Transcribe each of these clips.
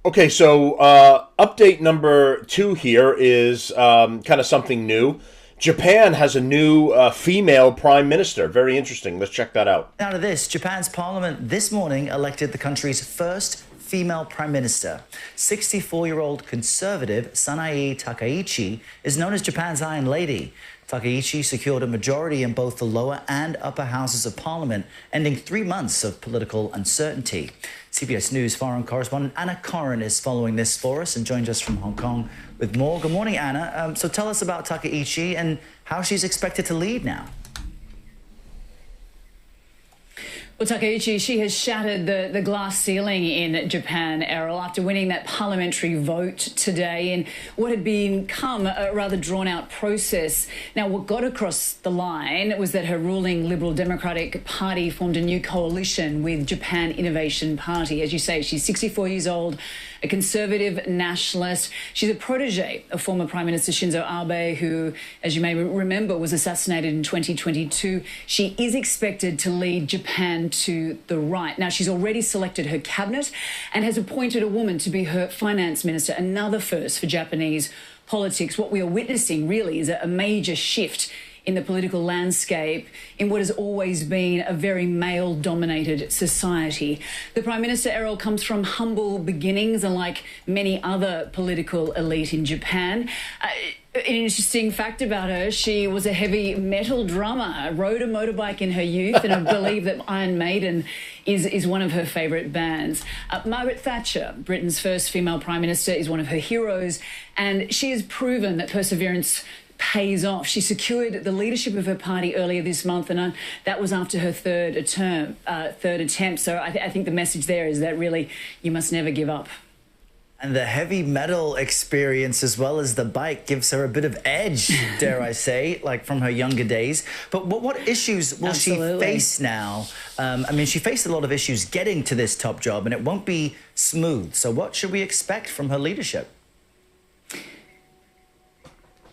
Okay, so update number two here is kind of something new. Japan has a new female prime minister. Very interesting. Let's check that out. Now to this, Japan's parliament this morning elected the country's first female prime minister. 64-year-old conservative Sanae Takaichi is known as Japan's Iron Lady. Takaichi secured a majority in both the lower and upper houses of parliament, ending 3 months of political uncertainty. CBS News foreign correspondent Anna Corrin is following this for us and joins us from Hong Kong with more. Good morning, Anna. So tell us about Takaichi and how she's expected to lead now. Well, Takaichi, she has shattered the glass ceiling in Japan, Errol, after winning that parliamentary vote today in what had become a rather drawn-out process. Now, what got across the line was that her ruling Liberal Democratic Party formed a new coalition with Japan Innovation Party. As you say, she's 64 years old, a conservative nationalist. She's a protege of former Prime Minister Shinzo Abe, who, as you may remember, was assassinated in 2022. She is expected to lead Japan to the right. Now, she's already selected her cabinet and has appointed a woman to be her finance minister, another first for Japanese politics. What we are witnessing really is a major shift in the political landscape in what has always been a very male-dominated society. The Prime Minister, Errol, comes from humble beginnings, unlike many other political elite in Japan. An interesting fact about her, she was a heavy metal drummer, rode a motorbike in her youth, and I believe that Iron Maiden is one of her favourite bands. Margaret Thatcher, Britain's first female Prime Minister, is one of her heroes, and she has proven that perseverance pays off. She secured the leadership of her party earlier this month, and that was after her third attempt. So I think the message there is that really you must never give up. And the heavy metal experience, as well as the bike, gives her a bit of edge, dare I say, like from her younger days. But what issues will she face now? I mean, she faced a lot of issues getting to this top job, and it won't be smooth. So what should we expect from her leadership?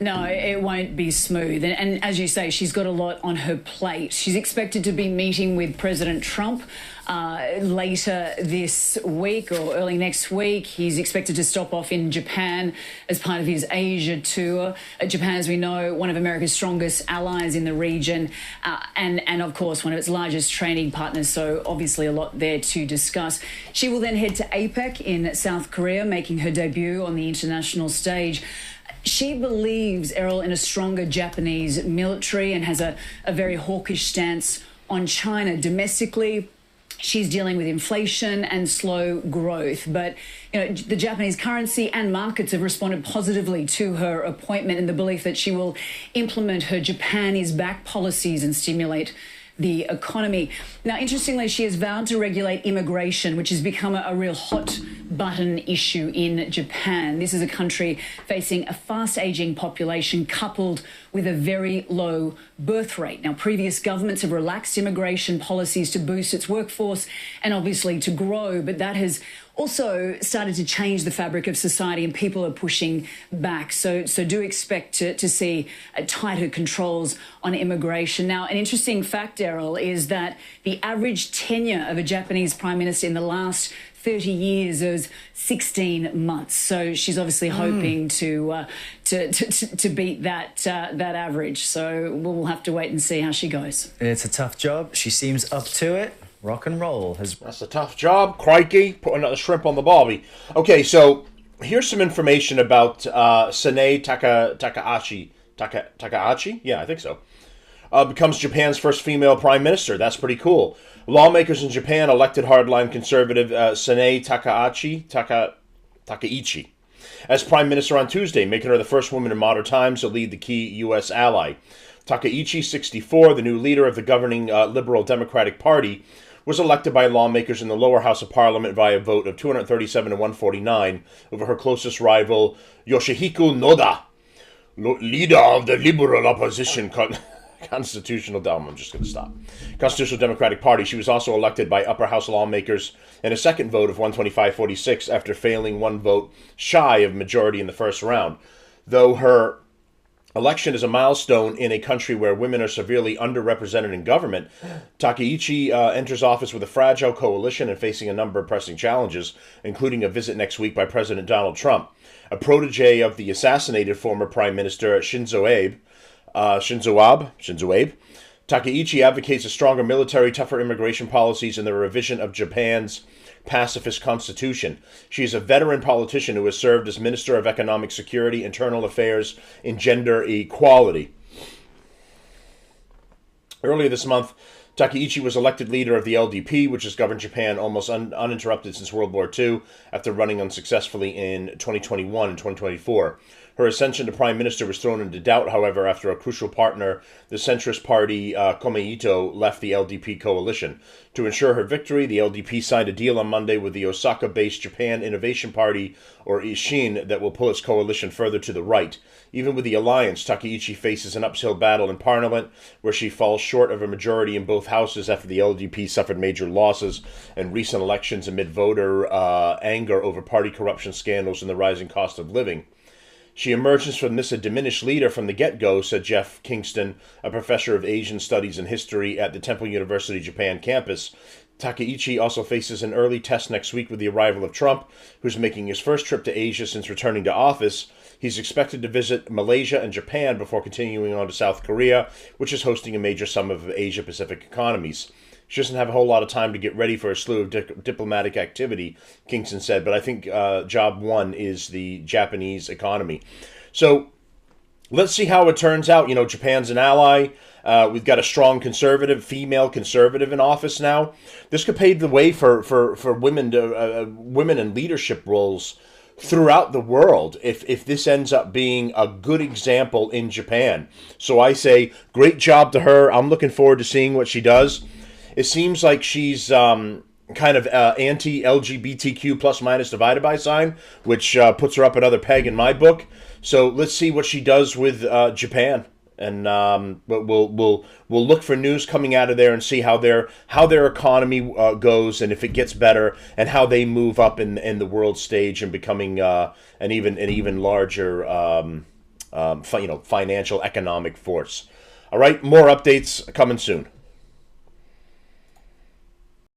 No, it won't be smooth. And as you say, she's got a lot on her plate. She's expected to be meeting with President Trump later this week or early next week. He's expected to stop off in Japan as part of his Asia tour. Japan, as we know, one of America's strongest allies in the region and of course, one of its largest trading partners. So obviously a lot there to discuss. She will then head to APEC in South Korea, making her debut on the international stage. She believes, Errol, in a stronger Japanese military and has a very hawkish stance on China. Domestically, she's dealing with inflation and slow growth. But, the Japanese currency and markets have responded positively to her appointment in the belief that she will implement her Japan is back policies and stimulate the economy. Now, interestingly, she has vowed to regulate immigration, which has become a real hot button issue in Japan. This is a country facing a fast aging population coupled with a very low birth rate. Now, previous governments have relaxed immigration policies to boost its workforce and obviously to grow, but that has also started to change the fabric of society and people are pushing back. So do expect to see tighter controls on immigration. Now, an interesting fact, Errol, is that the average tenure of a Japanese prime minister in the last 30 years is 16 months. So she's obviously hoping to beat that average. So we'll have to wait and see how she goes. It's a tough job. She seems up to it. Rock and roll. That's a tough job. Crikey, put another shrimp on the barbie. Okay, so here's some information about Sanae Takaichi. Takaichi? Yeah, I think so. Becomes Japan's first female prime minister. That's pretty cool. Lawmakers in Japan elected hardline conservative Sanae Takaichi as prime minister on Tuesday, making her the first woman in modern times to lead the key U.S. ally. Takaichi, 64, the new leader of the governing Liberal Democratic Party, was elected by lawmakers in the lower house of parliament via a vote of 237 to 149 over her closest rival, Yoshihiko Noda, leader of the liberal opposition Constitutional Democratic Party. She was also elected by upper house lawmakers in a second vote of 125-46 after failing one vote shy of majority in the first round. Though her election is a milestone in a country where women are severely underrepresented in government. Takaichi enters office with a fragile coalition and facing a number of pressing challenges, including a visit next week by President Donald Trump. A protege of the assassinated former Prime Minister Shinzo Abe, Takaichi advocates a stronger military, tougher immigration policies, and the revision of Japan's pacifist constitution. She is a veteran politician who has served as Minister of Economic Security, Internal Affairs, and Gender Equality. Earlier this month, Takaichi was elected leader of the LDP, which has governed Japan almost uninterrupted since World War II, after running unsuccessfully in 2021 and 2024. Her ascension to prime minister was thrown into doubt, however, after a crucial partner, the centrist party Komeito, left the LDP coalition. To ensure her victory, the LDP signed a deal on Monday with the Osaka-based Japan Innovation Party, or Ishin, that will pull its coalition further to the right. Even with the alliance, Takaichi faces an uphill battle in Parliament, where she falls short of a majority in both houses after the LDP suffered major losses in recent elections amid voter anger over party corruption scandals and the rising cost of living. She emerges from this a diminished leader from the get-go, said Jeff Kingston, a professor of Asian Studies and History at the Temple University Japan campus. Takaichi also faces an early test next week with the arrival of Trump, who's making his first trip to Asia since returning to office. He's expected to visit Malaysia and Japan before continuing on to South Korea, which is hosting a major summit of Asia-Pacific economies. She doesn't have a whole lot of time to get ready for a slew of diplomatic activity, Kingston said, but I think job one is the Japanese economy. So let's see how it turns out. You know, Japan's an ally. We've got a strong conservative, female conservative in office now. This could pave the way for women to women in leadership roles throughout the world if this ends up being a good example in Japan. So I say, great job to her. I'm looking forward to seeing what she does. It seems like she's kind of anti-LGBTQ plus minus divided by sign, which puts her up another peg in my book. So let's see what she does with Japan, and we'll look for news coming out of there and see how their economy goes, and if it gets better, and how they move up in the world stage and becoming an even larger financial economic force. All right, more updates coming soon.